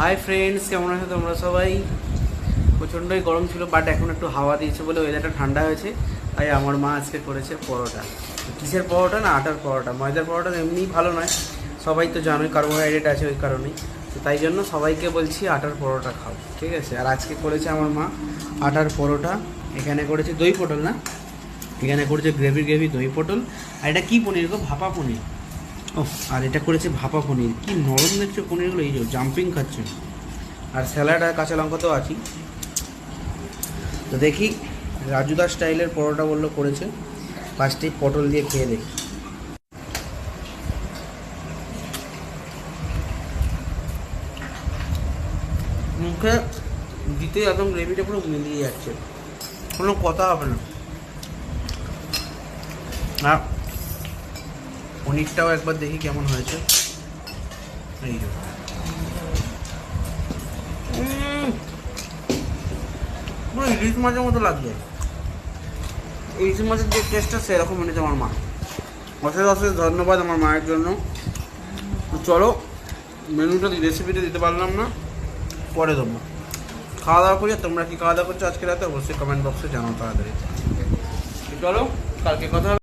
Hi friends, কেমন আছো তোমরা সবাই? প্রচণ্ডই গরম ছিল, বাট এখন একটু হাওয়া দিয়েছে বলে ওয়েদারটা ঠান্ডা হয়েছে। তাই আমার মা আজকে করেছে পরোটা। কিসের পরোটা? না, আটার পরোটা। ময়দার পরোটা এমনিই ভালো নয়, সবাই তো জানোই, কার্বোহাইড্রেট আছে ওই কারণেই। তো তাই জন্য সবাইকে বলছি আটার পরোটা খাও, ঠিক আছে? আর আজকে করেছে আমার মা আটার পরোটা। এখানে করেছে দই পটল, না এখানে করেছে গ্রেভি দই পটল। আর এটা কী পনির গো? ভাপা পনির। ও, আর এটা করেছে ভাপা পনির। কি নরম দেখছো পনিরগুলো, এই যে জাম্পিং খাচ্ছে। আর স্যালাড আর কাঁচা লঙ্কা তো আছেই। তো দেখি, রাজুদা স্টাইলের পরোটা বললো করেছে। ফার্স্টেই পটল দিয়ে খেয়ে দেখি। মুখে দিতেই একদম গ্রেভিটা পুরো মিলিয়ে যাচ্ছে, কোনো কথা হবে না। আর পনিরটাও একবার দেখি কেমন হয়েছে। এই যে পুরো ইলিশ মাছের মতো লাগছে। ইলিশ মাছের যে টেস্টটা সেরকম এনেছে আমার মা। অশেষ অশেষ ধন্যবাদ আমার মায়ের জন্য। চলো, মেনুটা রেসিপিটা দিতে পারলাম না, পরে দেবো। খাওয়া দাওয়া করি। আর তোমরা কি খাওয়া দাওয়া করছো আজকে রাতে? অবশ্যই কমেন্ট বক্সে জানাও তাড়াতাড়ি। চলো, কালকে কথা হবে।